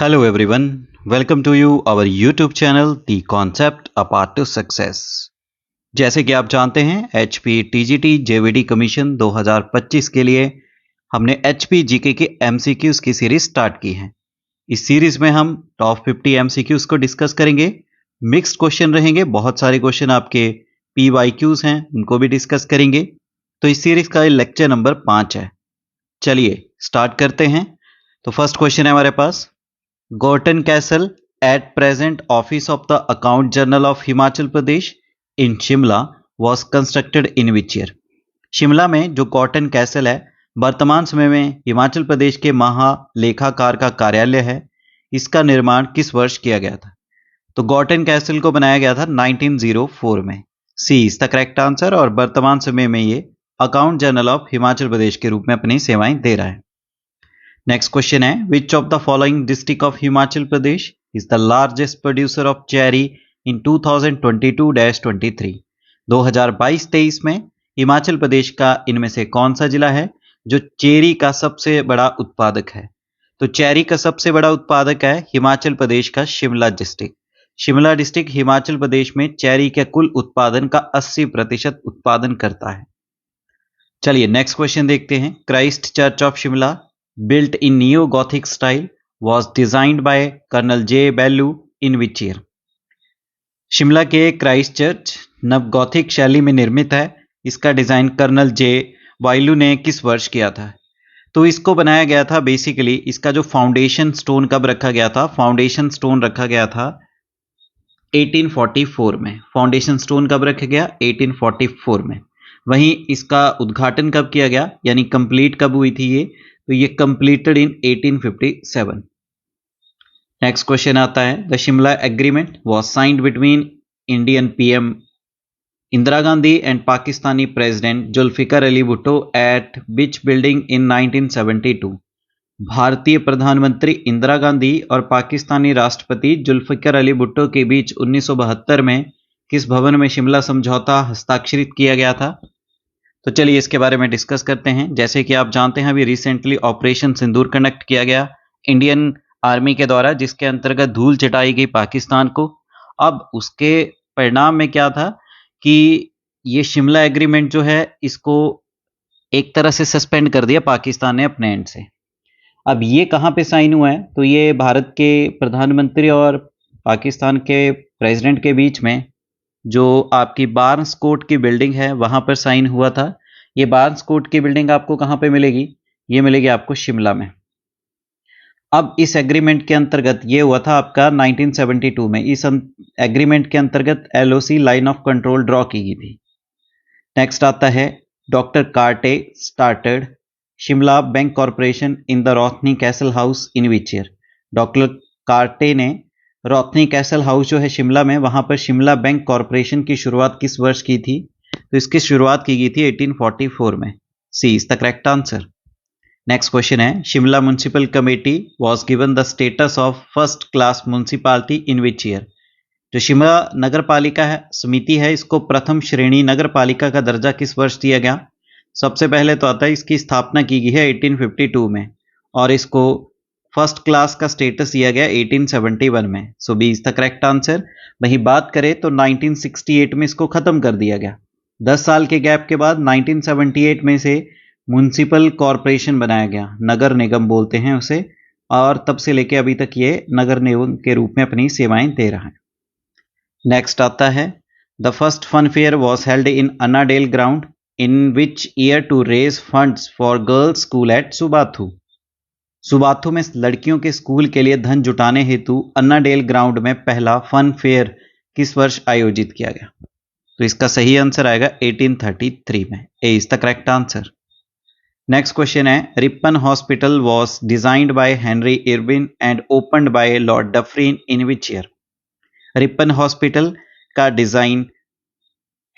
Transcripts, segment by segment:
Hello everyone, welcome to you our YouTube channel The Concept A Path to Success। जैसे कि आप जानते हैं HP TGT JVD कमीशन 2025 के लिए हमने HP GK के MCQs की सीरीज स्टार्ट की है। इस सीरीज में हम टॉप 50 MCQs को डिस्कस करेंगे। मिक्स्ड क्वेश्चन रहेंगे, बहुत सारे क्वेश्चन आपके PYQs हैं उनको भी डिस्कस करेंगे। तो इस सीरीज का लेक्चर नंबर 5 है। चलिए स्टार्ट करते हैं। तो फर्स्ट क्वेश्चन है हमारे पास, Gorton Castle, at present office of the Account General of Himachal Pradesh in Shimla, was constructed in which year? Shimla में जो गॉर्टन कैसल है वर्तमान समय में हिमाचल प्रदेश के महालेखाकार का कार्यालय है, इसका निर्माण किस वर्ष किया गया था? तो गॉर्टन कैसल को बनाया गया था 1904 में। C is the correct answer और वर्तमान समय में ये account general of Himachal Pradesh के रूप में अपनी सेवाएं दे रहा है। नेक्स्ट क्वेश्चन है, which of the following district of Himachal Pradesh is the largest producer of cherry in 2022-23? 2022-23 में हिमाचल प्रदेश का इनमें से कौन सा जिला है जो चेरी का सबसे बड़ा उत्पादक है? तो चेरी का सबसे बड़ा उत्पादक है हिमाचल प्रदेश का शिमला डिस्ट्रिक्ट। शिमला डिस्ट्रिक्ट हिमाचल प्रदेश में चेरी के कुल उत्पादन का 80% उत्पादन करता है। चलिए नेक्स्ट क्वेश्चन देखते हैं। Christ church of Shimla built in neo-Gothic style was designed by Colonel J. Bellew in which year? Shimla के क्राइस्ट चर्च नव-गॉथिक शैली में निर्मित है। इसका डिजाइन कर्नल जे वाइलू ने किस वर्ष किया था? तो इसको बनाया गया था, बेसिकली इसका जो फाउंडेशन स्टोन कब रखा गया था? फाउंडेशन स्टोन रखा गया था 1844 में। फाउंडेशन स्टोन कब रखा गया? 1844 में। वहीं इसका उद्घाटन कब किया गया, यानी कंप्लीट कब हुई थी ये? तो ये कंप्लीटेड इन 1857। नेक्स्ट क्वेश्चन आता है, the Shimla agreement was signed between Indian PM Indira Gandhi and Pakistani president Zulfikar Ali Bhutto eight which building in 1972? भारतीय प्रधानमंत्री इंदिरा गांधी और पाकिस्तानी राष्ट्रपति जुल्फिकर अली भुट्टो के बीच 1972 में किस भवन में शिमला समझौता हस्ताक्षरित किया गया था? तो चलिए इसके बारे में डिस्कस करते हैं। जैसे कि आप जानते हैं अभी रिसेंटली ऑपरेशन सिंदूर कंडक्ट किया गया इंडियन आर्मी के द्वारा, जिसके अंतर्गत धूल चटाई गई पाकिस्तान को। अब उसके परिणाम में क्या था कि ये शिमला एग्रीमेंट जो है इसको एक तरह से सस्पेंड कर दिया पाकिस्तान ने अपने एंड से। अब ये कहाँ पे साइन हुआ है? तो ये भारत के प्रधानमंत्री और पाकिस्तान के प्रेसिडेंट के बीच में जो आपकी बार्न्स कोर्ट की बिल्डिंग है वहां पर साइन हुआ था। ये बार्न्स कोर्ट की बिल्डिंग आपको कहां पे मिलेगी? ये मिलेगी आपको शिमला में। अब इस एग्रीमेंट के अंतर्गत ये हुआ था आपका 1972 में। इस एग्रीमेंट के अंतर्गत LOC line of control draw की गई थी। नेक्स्ट आता है, doctor Carte started Shimla bank corporation in the Rothney castle house in which year? Doctor Carte ने रोथनी कैसल हाउस जो है शिमला में, वहां पर शिमला बैंक कॉर्पोरेशन की शुरुआत किस वर्ष की थी? तो इसकी शुरुआत की गई थी 1844 में। C is the correct answer. Next question है, Shimla municipal committee was given the status of first class municipality in which year? जो शिमला नगर पालिका है समिति है, इसको प्रथम श्रेणी नगर पालिका का दर्जा किस वर्ष दिया गया? सबसे पहले तो आता है इसकी स्थापना की गई है 1852 में और इसको फर्स्ट क्लास का स्टेटस दिया गया 1871 में। So B is the correct answer. वहीं बात करें तो 1968 में इसको खत्म कर दिया गया। 10 साल के गैप के बाद 1978 में से म्युनिसिपल कॉरपोरेशन बनाया गया, नगर निगम बोलते हैं उसे, और तब से लेके अभी तक ये नगर निगम के रूप में अपनी सेवाएं दे रहा है। नेक्स्ट आता है, the first fun fair was held in Annandale ground in which year to raise funds for girls school at Subathu? Subathu में लड़कियों के स्कूल के लिए धन जुटाने हेतु अन्नाडेल ग्राउंड में पहला फन फेयर किस वर्ष आयोजित किया गया? तो इसका सही आंसर आएगा 1833 में। A is the correct answer. Next question है, Ripon hospital was designed by Henry Irwin and opened by Lord Dufferin in which year? Ripon hospital का डिजाइन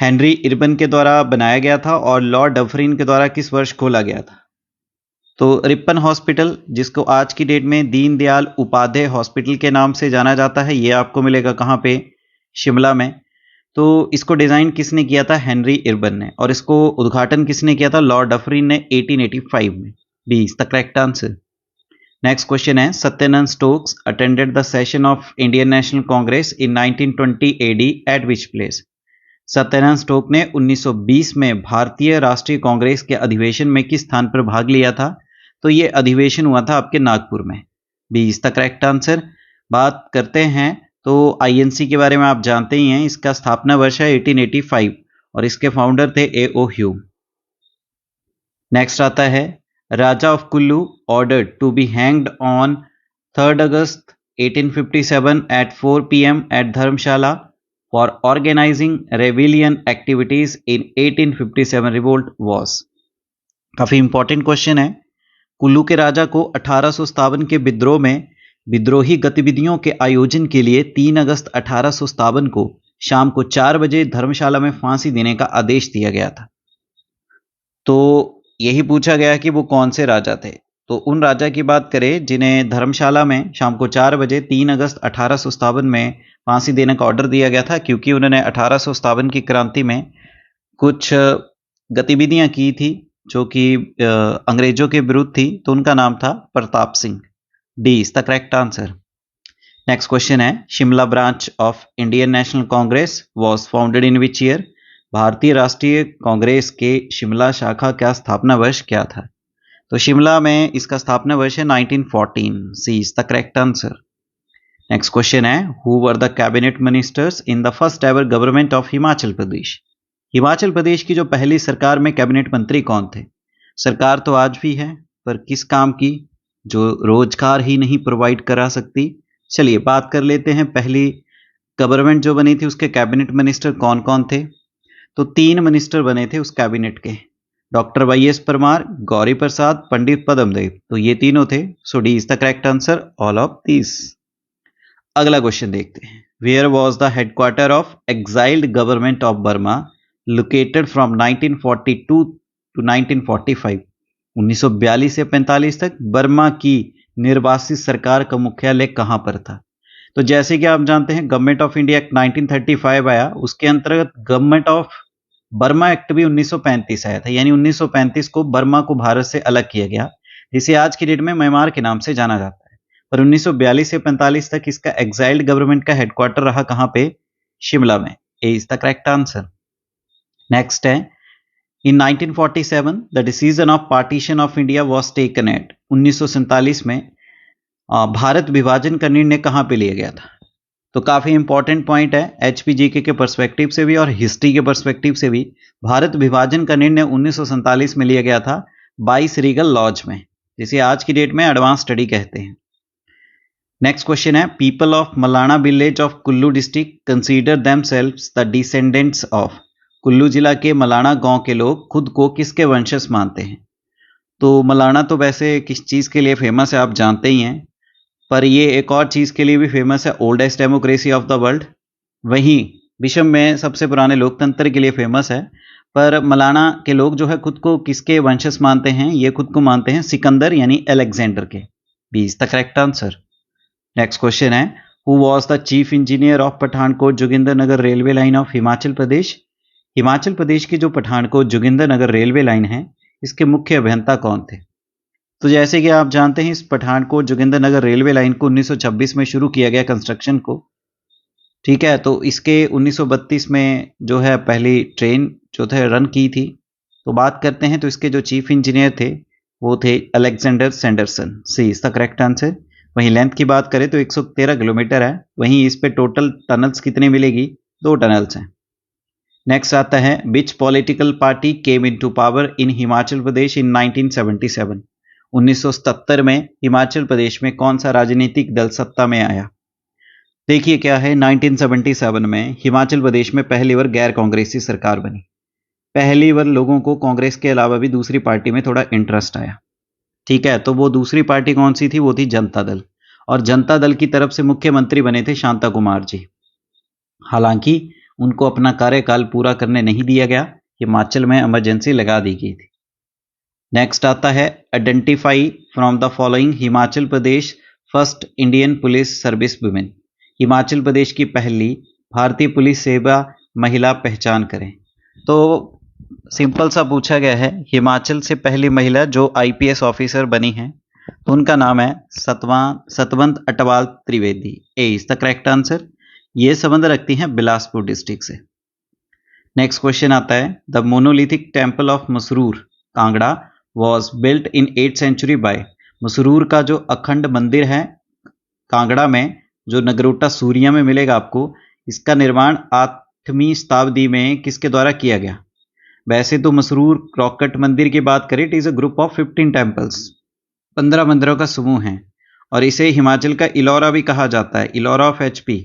हेनरी इरविन के द्वारा बनाया गया था और लॉर्ड डफरिन के द्वारा किस वर्ष खोला गया था? तो रिपन हॉस्पिटल, जिसको आज की डेट में दीनदयाल उपाध्याय हॉस्पिटल के नाम से जाना जाता है, ये आपको मिलेगा कहाँ पे? शिमला में। तो इसको डिजाइन किसने किया था? हेनरी इरविन ने। और इसको उद्घाटन किसने किया था? लॉर्ड डफरिन ने 1885 में। B is the correct answer. Next question है, Satyanand Stokes attended the session of Indian National Congress in 1920 AD at which place? Satyanand Stoke ने 1920 में भारतीय राष्ट्रीय कांग्रेस के अधिवेशन में किस स्थान पर भाग लिया था? तो ये अधिवेशन हुआ था आपके नागपुर में। B is the correct answer. बात करते हैं तो आईएनसी के बारे में आप जानते ही हैं, इसका स्थापना वर्ष है 1885 और इसके फाउंडर थे A.O. ह्यूम। नेक्स्ट आता है, raja of Kullu ordered to be hanged on 3 August 1857 at 4 PM at Dharamshala for organizing rebellion activities in 1857 revolt was? काफी इंपॉर्टेंट क्वेश्चन है। कुल्लू के राजा को 1857 के विद्रोह में विद्रोही गतिविधियों के आयोजन के लिए 3 अगस्त 1857 को शाम को 4 बजे धर्मशाला में फांसी देने का आदेश दिया गया था। तो यही पूछा गया कि वो कौन से राजा थे। तो उन राजा की बात करें जिन्हें धर्मशाला में शाम को 4 बजे 3 अगस्त 1857 में फांसी देने का ऑर्डर दिया गया था, क्योंकि उन्होंने 1857 की क्रांति में कुछ गतिविधियां की थी जो कि अंग्रेजों के विरुद्ध थी, तो उनका नाम था Pratap Singh. D is the correct answer. Next question है, Shimla branch of Indian National Congress was founded in which year? भारतीय राष्ट्रीय कांग्रेस के शिमला शाखा का स्थापना वर्ष क्या था? तो शिमला में इसका स्थापना वर्ष है 1914। C is the correct answer. Next question है, who were the cabinet ministers in the first ever government of Himachal Pradesh? Himachal Pradesh की जो पहली सरकार में कैबिनेट मंत्री कौन थे? सरकार तो आज भी है, पर किस काम की? जो रोजगार ही नहीं प्रोवाइड करा सकती। चलिए बात कर लेते हैं, पहली गवर्नमेंट जो बनी थी उसके कैबिनेट मिनिस्टर कौन कौन थे? तो 3 मिनिस्टर बने थे उस कैबिनेट के, डॉक्टर वाई.एस. परमार, गौरी प्रसाद, पंडित पद्मदेव। तो ये तीनों थे। So D is the correct answer, all of this. अगला क्वेश्चन देखते हैं, where was the headquarter of exiled government of Burma located from 1942 to 1945? 1942 से 45 तक बर्मा की निर्वासित सरकार का मुख्यालय कहां पर था? तो जैसे कि आप जानते हैं गवर्नमेंट ऑफ इंडिया एक्ट 1935 आया, उसके अंतर्गत गवर्नमेंट ऑफ बर्मा एक्ट भी 1935 आया था, यानी 1935 को बर्मा को भारत से अलग किया गया, जिसे आज की डेट में म्यांमार के नाम से जाना जाता है। पर 1942 से 45 तक इसका एक्साइल्ड गवर्नमेंट का हेडक्वार्टर रहा कहां पे? शिमला में। A is the correct answer. Next है, in 1947 the decision of partition of India was taken at? 1947 में भारत विभाजन का निर्णय कहां पे लिया गया था? तो काफी इंपॉर्टेंट पॉइंट है, एचपीजीके के पर्सपेक्टिव से भी और हिस्ट्री के पर्सपेक्टिव से भी। भारत विभाजन का निर्णय 1947 में लिया गया था बाइस रीगल लॉज में, जिसे आज की डेट में एडवांस स्टडी कहते हैं। नेक्स्ट क्वेश्चन है, people of Malana village of Kullu district consider themselves the descendants of? Kullu जिला के मलाना गांव के लोग खुद को किसके वंशज मानते हैं? तो मलाना तो वैसे किस चीज के लिए फेमस है आप जानते ही हैं, पर ये एक और चीज के लिए भी फेमस है, oldest democracy of the world. वहीं विश्व में सबसे पुराने लोकतंत्र के लिए फेमस है। पर मलाना के लोग जो है खुद को किसके वंशज मानते हैं? ये खुद को मानते हैं सिकंदर यानी अलेक्जेंडर के। B is the correct answer. Next question है, who was the chief engineer of Pathankot Jogindernagar railway line of Himachal Pradesh? Himachal Pradesh की जो पठानकोट जोगिंदरनगर रेलवे लाइन है, इसके मुख्य अभियंता कौन थे? तो जैसे कि आप जानते हैं, इस पठानकोट जोगिंदरनगर रेलवे लाइन को 1926 में शुरू किया गया कंस्ट्रक्शन को, ठीक है। तो इसके 1932 में जो है पहली ट्रेन जो थे रन की थी। तो बात करते हैं तो इसके जो चीफ इंजीनियर थे वो थे Alexander Sanderson. C is the correct answer. वहीं लेंथ की बात करें तो 113 किलोमीटर है। वहीं इस पे टोटल टनल्स कितने मिलेगी? 2 टनल्स हैं। नेक्स्ट आता है, which political party came into power in Himachal Pradesh in 1977? 1977 में हिमाचल प्रदेश में कौन सा राजनीतिक दल सत्ता में आया? देखिए क्या है, 1977 में हिमाचल प्रदेश में पहली बार गैर कांग्रेसी सरकार बनी। पहली बार लोगों को कांग्रेस के अलावा भी दूसरी पार्टी में थोड़ा इंटरेस्ट आया, ठीक है। तो वो दूसरी पार्टी कौन सी थी? वो थी जनता दल। और जनता दल की तरफ से मुख्यमंत्री बने थे शांता कुमार जी। हालांकि उनको अपना कार्यकाल पूरा करने नहीं दिया गया, हिमाचल में इमरजेंसी लगा दी गई थी। नेक्स्ट आता है, identify from the following Himachal Pradesh first Indian police service women. Himachal Pradesh की पहली भारतीय पुलिस सेवा महिला पहचान करें। तो सिंपल सा पूछा गया है, हिमाचल से पहली महिला जो आईपीएस ऑफिसर बनी है तो उनका नाम है Satwant Atwal Trivedi. A is the correct answer. ये संबंध रखती हैं बिलासपुर डिस्ट्रिक्ट से। नेक्स्ट क्वेश्चन आता है, the monolithic temple of Masroor Kangra was built in 8th century by. Masroor का जो अखंड मंदिर है कांगड़ा में, जो नगरोटा सूरिया में मिलेगा आपको, इसका निर्माण 8वीं शताब्दी में किसके द्वारा किया गया? वैसे तो मसरूर रॉकेट मंदिर की बात करें, it is a group of 15 temples, 15 मंदिरों का समूह है, और इसे हिमाचल का इलौरा भी कहा जाता है, इलौरा ऑफ HP।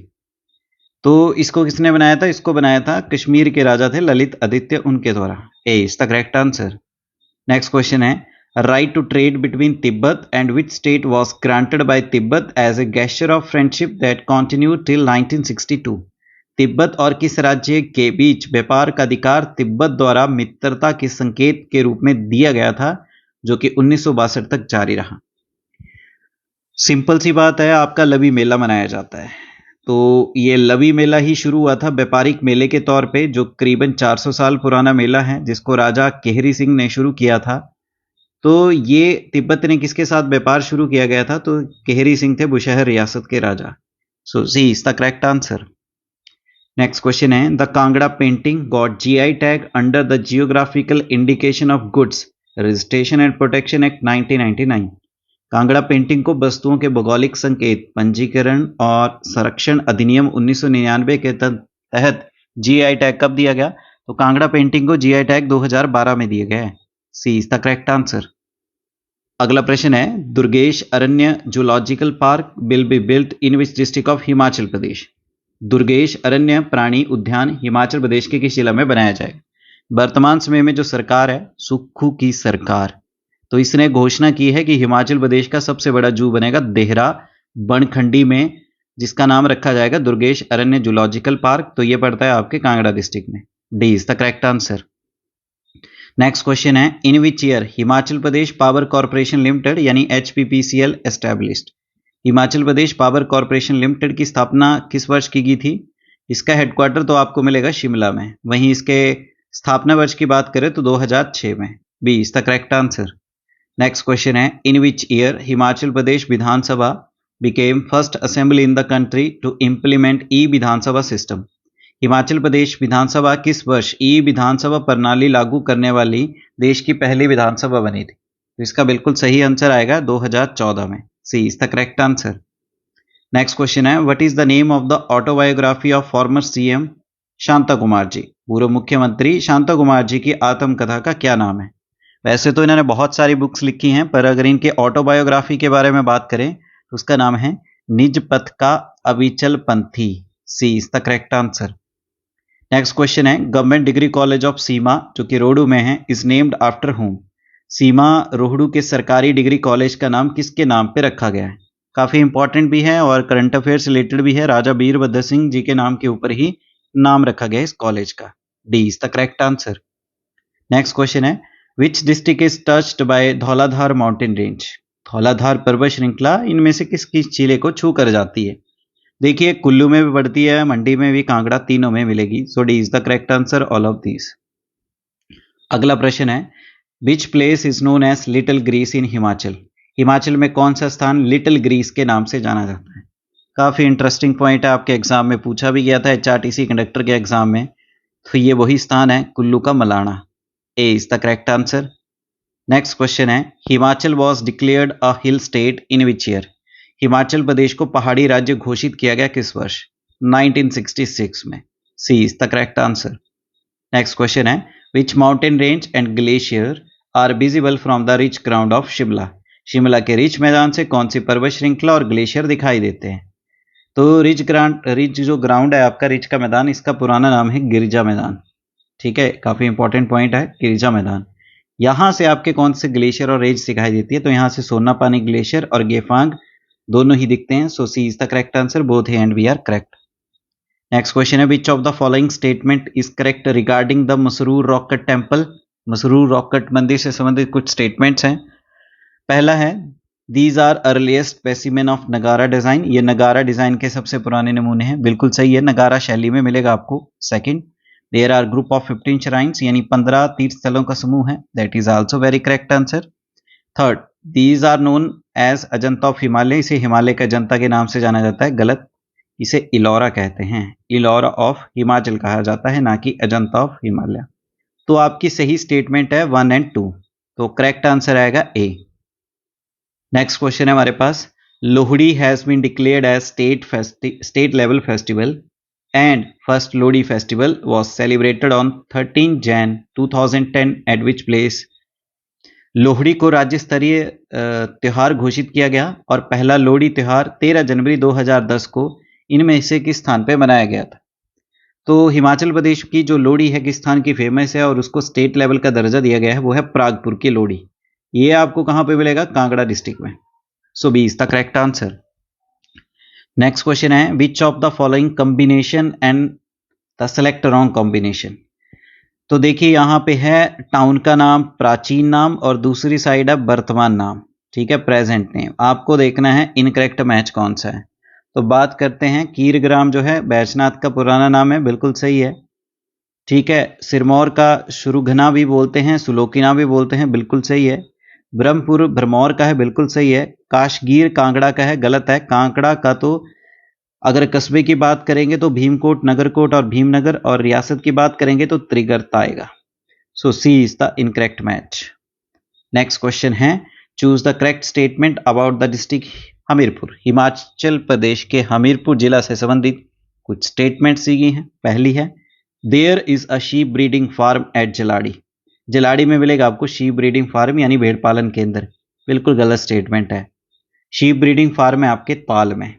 तो इसको किसने बनाया था? इसको बनाया था कश्मीर के राजा थे ललित आदित्य, उनके द्वारा। A is the correct answer. Next question है, right to trade between Tibet and which state was granted by Tibet as a gesture of friendship that continued till 1962। Tibet और किस राज्य के बीच व्यापार का अधिकार तिब्बत द्वारा मित्रता के संकेत के रूप में दिया गया था, जो कि 1962 तक जारी रहा? सिंपल सी बात है, आपका लवी मेला मनाया जाता है। तो ये लवी मेला ही शुरू हुआ था व्यापारिक मेले के तौर पे, जो करीबन 400 साल पुराना मेला है, जिसको राजा केहरी सिंह ने शुरू किया था। तो ये तिब्बत ने किसके साथ व्यापार शुरू किया गया था? तो केहरी सिंह थे बुशहर रियासत के राजा। So C is the correct answer. Next question है, the Kangra painting got GI tag under the geographical indication of goods registration and protection act 1999। Kangra painting को वस्तुओं के भौगोलिक संकेत पंजीकरण और संरक्षण अधिनियम 1999 के तहत GI टैग कब दिया गया? तो कांगड़ा पेंटिंग को GI टैग 2012 में दिया गया है। C is the correct answer. अगला प्रश्न है, Durgesh Aranya zoological park will be built in which district of Himachal Pradesh. Durgesh Aranya प्राणी उद्यान हिमाचल प्रदेश के किस जिला में बनाया जाएगा? वर्तमान समय में जो सरकार है, सुक्खू की सरकार, तो इसने घोषणा की है कि हिमाचल प्रदेश का सबसे बड़ा जू बनेगा देहरा बनखंडी में, जिसका नाम रखा जाएगा दुर्गेश अरण्य जूलॉजिकल पार्क। तो यह पड़ता है आपके कांगड़ा डिस्ट्रिक्ट में। D is the correct answer. Next question है, in which year Himachal Pradesh power corporation limited यानी HPPCL established. Himachal Pradesh power corporation limited की स्थापना किस वर्ष की गई थी? इसका हेडक्वार्टर तो आपको मिलेगा शिमला में, वहीं इसके स्थापना वर्ष की बात करें तो 2006 में। B is the correct answer. Next question है, in which year Himachal Pradesh Vidhan Sabha became first assembly in the country to implement Vidhan Sabha system. Himachal Pradesh Vidhan Sabha किस वर्ष विधानसभा प्रणाली लागू करने वाली देश की पहली विधानसभा बनी थी? तो इसका बिल्कुल सही आंसर आएगा 2014 में। C is the correct answer. Next question है, what is the name of the autobiography of former CM Shanta Kumar ji. पूर्व मुख्यमंत्री शांता कुमार जी की आत्मकथा का क्या नाम है? वैसे तो इन्होंने बहुत सारी बुक्स लिखी हैं, पर अगर इनके ऑटोबायोग्राफी के बारे में बात करें तो उसका नाम है Nij Path ka Avichal Panthi. C is the correct answer. Next question है, government degree college of Seema जो कि रोहडू में है is named after whom. Seema Rohru के सरकारी डिग्री कॉलेज का नाम किसके नाम पे रखा गया है? काफी इंपॉर्टेंट भी है और करंट अफेयर से रिलेटेड भी है। राजा वीरभद्र सिंह जी के नाम के ऊपर ही नाम रखा गया इस कॉलेज का। D is the correct answer. Next question है, which district is touched by Dhauladhar mountain range. Dhauladhar पर्वत श्रृंखला इनमें से किस जिले को छू कर जाती है? देखिए, कुल्लू में भी पड़ती है, मंडी में भी, कांगड़ा, तीनों में मिलेगी। So D is the correct answer all of these. अगला प्रश्न है, which place is known as little Greece in Himachal. Himachal में कौन सा स्थान लिटिल ग्रीस के नाम से जाना जाता है? काफी इंटरेस्टिंग पॉइंट है, आपके एग्जाम में पूछा भी गया था HRTC कंडक्टर के एग्जाम में। तो ये वही स्थान है कुल्लू का Malana. A is the correct answer. Next question है, Himachal was declared a hill state in which year. Himachal प्रदेश को पहाड़ी राज्य घोषित किया गया किस वर्ष? 1966 में। C is the correct answer. Next question है, which mountain range and glacier are visible from the ridge ground of Shimla. Shimla के रिच मैदान से कौन सी पर्वत श्रृंखला और ग्लेशियर दिखाई देते हैं? तो रिच जो ग्राउंड है आपका, रिच का मैदान, इसका पुराना नाम है गिरिजा मैदान। ठीक है, काफी इंपॉर्टेंट पॉइंट है गिरिजा मैदान। यहां से आपके कौन से ग्लेशियर और रेंज दिखाई देती है? तो यहां से सोनापानी ग्लेशियर और गेफांग दोनों ही दिखते हैं। So C is the correct answer, both and B are correct. Next question है, which of the following statement is correct regarding the Masroor rock cut temple. Masroor rock cut मंदिर से संबंधित कुछ स्टेटमेंट्स हैं। पहला है, these are earliest specimen of Nagara design. ये Nagara design के सबसे पुराने नमूने हैं। बिल्कुल सही है, नगारा शैली में मिलेगा आपको। Second, there are group of 15 shrines, यानी 15 तीर्थ स्थलों का समूह है। That is also very correct answer. Third, these are known as Ajanta of Himalaya, इसे हिमालय के अजंता के नाम से जाना जाता है, गलत, इसे इलौरा कहते हैं, इलौरा ऑफ हिमाचल कहा जाता है, ना कि अजंता ऑफ हिमालय। तो आपकी सही स्टेटमेंट है 1 एंड 2, तो करेक्ट आंसर आएगा ए। नेक्स्ट क्वेश्चन है हमारे पास, Lohri has been declared as state level festival and first Lodi festival was celebrated on 13 Jan 2010 at which place? Lohri को राज्य स्तरीय त्यौहार घोषित किया गया और पहला लोहड़ी त्यौहार 13 जनवरी 2010 को इनमें से किस स्थान पर मनाया गया था? तो हिमाचल प्रदेश की जो लोहड़ी है किस स्थान की फेमस है और उसको स्टेट लेवल का दर्जा दिया गया है, वो है प्रागपुर की लोहड़ी। ये आपको कहां पे मिलेगा? कांगड़ा डिस्ट्रिक्ट में। So B is the correct answer. Next question है, which of the following combination and the select wrong combination. तो देखिए यहां पे है टाउन का नाम, प्राचीन नाम, और दूसरी साइड है वर्तमान नाम, ठीक है, प्रेजेंट नेम। आपको देखना है इनकरेक्ट मैच कौन सा है। तो बात करते हैं, कीरग्राम जो है बैजनाथ का पुराना नाम है, बिल्कुल सही है, ठीक है। सिरमौर का शुरुघना भी बोलते हैं, सुलोकिना भी बोलते हैं, बिल्कुल सही है। ब्रह्मपुर भरमौर का है, बिल्कुल सही है। काशगीर कांगड़ा का है, गलत है। कांगड़ा का तो अगर कस्बे की बात करेंगे तो भीमकोट, नगरकोट और भीमनगर, और रियासत की बात करेंगे तो त्रिगर्त आएगा। So C is the incorrect match. Next question है, choose the correct statement about the district Hamirpur. Himachal Pradesh के हमीरपुर जिला से संबंधित कुछ स्टेटमेंट्स दी गई हैं। पहली है, there is a sheep breeding farm at Jalari. Jalari में मिलेगा आपको शीप ब्रीडिंग फार्म यानी भेड़ पालन केंद्र, बिल्कुल गलत स्टेटमेंट है। शीप ब्रीडिंग फार्म है आपके ताल में।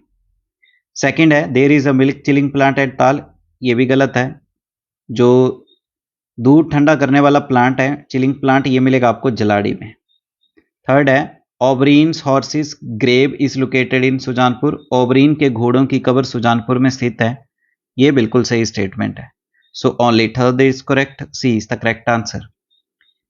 सेकंड है, there is a milk chilling plant at Tal, ये भी गलत है। जो दूध ठंडा करने वाला प्लांट है, चिलिंग प्लांट, ये मिलेगा आपको जलाड़ी में। थर्ड है, O'Brien's horse's grave is located in Sujanpur. O'Brien के घोड़ों की कब्र सुजानपुर में स्थित है, ये बिल्कुल सही स्टेटमेंट है। So only third is correct, C is the correct answer.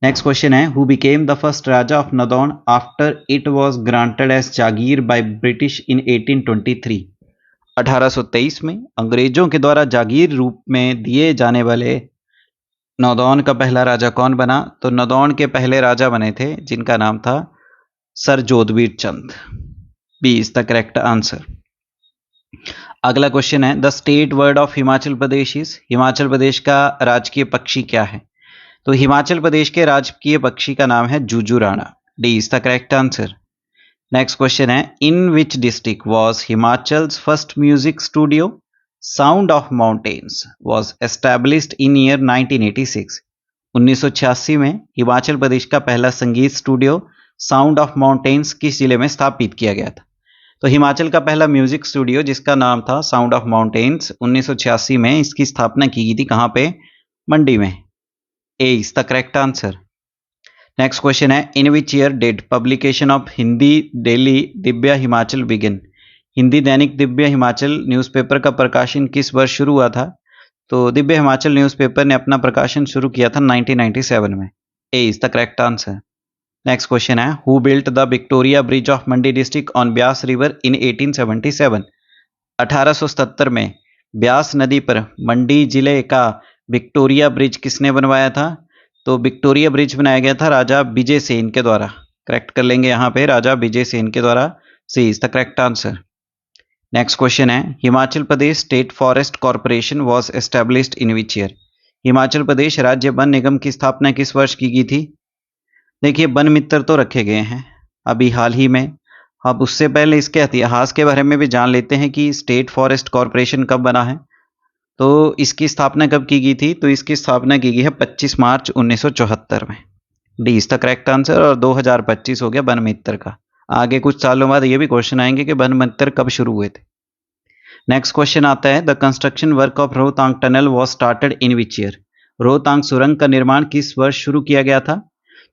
Next question है, who became the first raja of Nadaun after it was granted as jagir by British in 1823। 1823 में अंग्रेजों के द्वारा जागीर रूप में दिए जाने वाले नौदौन का पहला राजा कौन बना? तो नौदौन के पहले राजा बने थे जिनका नाम था sir Jodhbir Chand. B is the correct answer. अगला क्वेश्चन है, the state bird of Himachal Pradesh is. Himachal Pradesh का राजकीय पक्षी क्या है? तो हिमाचल प्रदेश के राजकीय पक्षी का नाम है Jujurana. D is the correct answer. Next question है, in which district was Himachal's first music studio? Sound of mountains was established in year 1986। 1986 में हिमाचल प्रदेश का पहला संगीत स्टूडियो साउंड ऑफ माउंटेन्स किस जिले में स्थापित किया गया था? तो हिमाचल का पहला म्यूजिक स्टूडियो जिसका नाम था साउंड ऑफ माउंटेन्स, 1986 में इसकी स्थापना की गई थी। कहां पे? मंडी में। A is the correct answer. Next question है, in which year did publication of Hindi daily Divya Himachal begin? Hindi Dainik Divya Himachal newspaper का प्रकाशन किस वर्ष शुरू हुआ था? तो दिव्य हिमाचल न्यूज़पेपर ने अपना प्रकाशन शुरू किया था 1997 में। A is the correct answer. Next question है, who built the Victoria bridge of Mandi district on Beas river in 1877? 1877 में ब्यास नदी पर मंडी जिले का विक्टोरिया ब्रिज किसने बनवाया था? तो विक्टोरिया ब्रिज बनाया गया था राजा विजय सेन के द्वारा। करेक्ट कर लेंगे यहाँ पे, राजा विजय सेन के द्वारा। C is the correct answer. Next question है, Himachal Pradesh state forest corporation was established in which year? Himachal Pradesh राज्य वन निगम की स्थापना किस वर्ष की गई थी? देखिए, वन मित्र तो रखे गए हैं अभी हाल ही में। अब उससे पहले इसके इतिहास के बारे में भी जान लेते हैं कि स्टेट फॉरेस्ट कॉर्पोरेशन कब बना है। तो इसकी स्थापना कब की गई थी? तो इसकी स्थापना की गई है 25 मार्च 1974 में। D is the correct answer. और 2025 हो गया वन मित्र का। आगे कुछ सालों बाद ये भी क्वेश्चन आएंगे कि वन मित्र कब शुरू हुए थे। नेक्स्ट क्वेश्चन आता है, the construction work of Rohtang tunnel was started in which year? Rohtang सुरंग का निर्माण किस वर्ष शुरू किया गया था?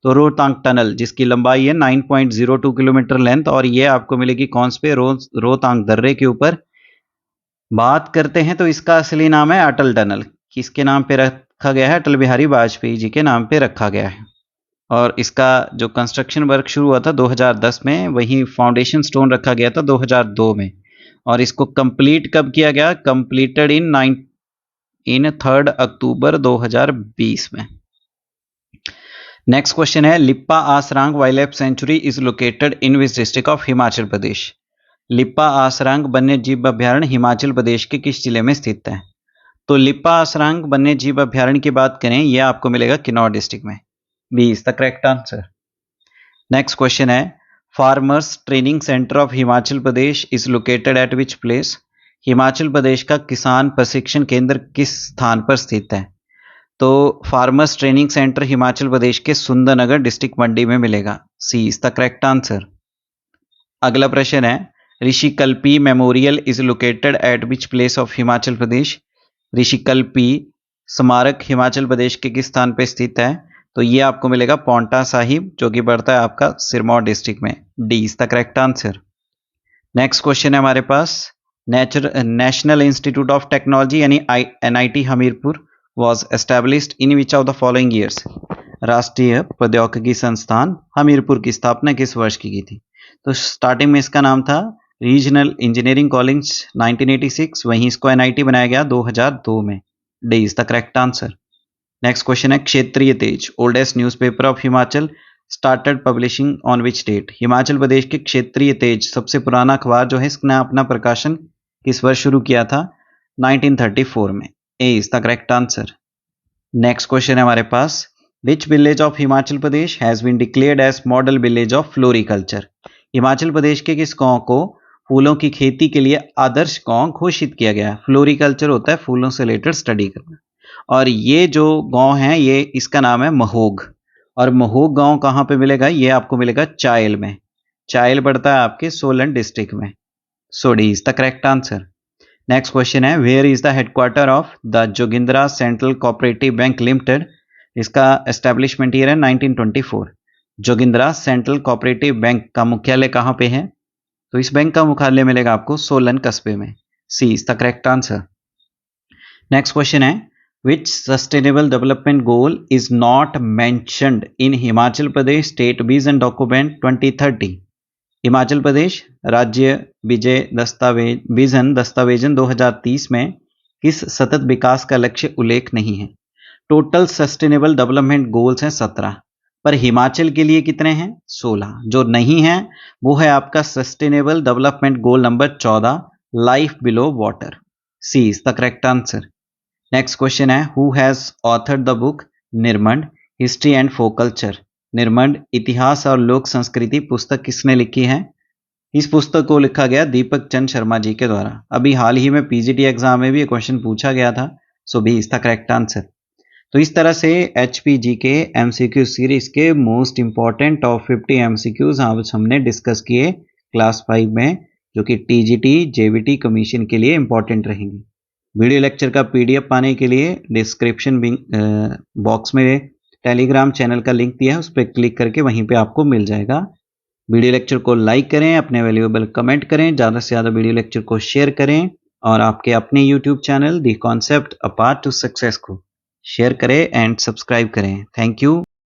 तो रोहतांग टनल जिसकी लंबाई है 9.02 किलोमीटर लेंथ, और ये आपको मिलेगी कौन से पे? रोहतांग दर्रे के ऊपर। बात करते हैं तो इसका असली नाम है अटल टनल। किसके नाम पे रखा गया है? अटल बिहारी वाजपेयी जी के नाम पे रखा गया है। और इसका जो कंस्ट्रक्शन वर्क शुरू हुआ था 2010 में, वहीं फाउंडेशन स्टोन रखा गया था 2002 में। और इसको कंप्लीट कब किया गया? कंप्लीटेड इन 3 अक्टूबर 2020 में। नेक्स्ट क्वेश्चन है Lippa Asrang wildlife sanctuary is located in which district of Himachal Pradesh. Lippa Asrang वन्य जीव अभ्यारण्य हिमाचल प्रदेश के किस जिले में स्थित है? तो लिप्पा आसरांग वन्य जीव अभ्यारण्य की बात करें, यह आपको मिलेगा किन्नौर डिस्ट्रिक्ट में। B is the correct answer. Next question है farmers training centre of Himachal Pradesh is located at which place. Himachal Pradesh का किसान प्रशिक्षण केंद्र किस स्थान पर स्थित है? तो farmers training centre Himachal Pradesh के सुंदरनगर डिस्ट्रिक्ट मंडी में मिलेगा। C is the correct answer. अगला प्रश्न है Rishikalpi memorial is located at which place of Himachal Pradesh. Rishikalpi स्मारक हिमाचल प्रदेश के किस स्थान पर स्थित है? तो ये आपको मिलेगा पौंटा साहिब, जो कि पड़ता है आपका सिरमौर डिस्ट्रिक्ट में। D is the correct answer. Next question है हमारे पास नेशनल इंस्टीट्यूट ऑफ टेक्नोलॉजी यानी NIT Hamirpur was established in which of the following years। राष्ट्रीय प्रौद्योगिकी संस्थान हमीरपुर की स्थापना किस वर्ष की गई थी? तो स्टार्टिंग में इसका नाम था रीजनल इंजीनियरिंग कॉलेज 1986, वहीं इसको NIT बनाया गया 2002 में। D is the correct answer. Next question है क्षेत्रीय तेज oldest newspaper of Himachal started publishing on which date. Himachal Pradesh के क्षेत्रीय तेज सबसे पुराना अखबार जो है इसने अपना प्रकाशन किस वर्ष शुरू किया था? 1934 में। A is the correct answer. Next question है हमारे पास which village of Himachal Pradesh has been declared as model village of floriculture. Himachal Pradesh के किस गांव को फूलों की खेती के लिए आदर्श गांव घोषित किया गया? फ्लोरिकल्चर होता है फूलों से रिलेटेड स्टडी करना, और ये जो गांव है ये इसका नाम है महोग। और महोग गांव कहाँ पे मिलेगा? ये आपको मिलेगा चायल में। चायल पड़ता है आपके सोलन डिस्ट्रिक्ट में। So D is the correct answer. Next question है where is the headquarter of the Jogindra central cooperative bank limited. इसका एस्टेब्लिशमेंट ईयर है 1924। जोगिंद्रा सेंट्रल कोऑपरेटिव बैंक का मुख्यालय कहाँ पे है? तो इस बैंक का मुख्यालय मिलेगा आपको सोलन कस्बे में। C is the correct answer. Next question है which sustainable development goal is not mentioned in Himachal Pradesh state vision document 2030। Himachal Pradesh राज्य विजन दस्तावेजन 2030 में किस सतत विकास का लक्ष्य उल्लेख नहीं है? टोटल सस्टेनेबल डेवलपमेंट गोल्स हैं 17, पर हिमाचल के लिए कितने हैं? 16। जो नहीं है वो है आपका sustainable development goal number 14 life below water. C is the correct answer. Next question है who has authored the book Nirmand history and folk culture. Nirmand इतिहास और लोक संस्कृति पुस्तक किसने लिखी है? इस पुस्तक को लिखा गया दीपक चंद शर्मा जी के द्वारा। अभी हाल ही में PGT एग्जाम में भी ये क्वेश्चन पूछा गया था। So B is the correct answer. तो इस तरह से HPG के MCQ सीरीज के मोस्ट इंपॉर्टेंट टॉप 50 MCQs आज हमने डिस्कस किए क्लास 5 में, जो कि TGT JBT कमीशन के लिए इंपॉर्टेंट रहेंगे। वीडियो लेक्चर का PDF पाने के लिए डिस्क्रिप्शन बॉक्स में टेलीग्राम चैनल का लिंक दिया है, उस पर क्लिक करके वहीं पे आपको मिल जाएगा। वीडियो लेक्चर को लाइक करें, अपने वैल्यूएबल कमेंट करें, ज़्यादा से ज़्यादा वीडियो लेक्चर को शेयर करें और आपके अपने YouTube channel the concept a path to success को शेयर करें एंड सब्सक्राइब करें। Thank you.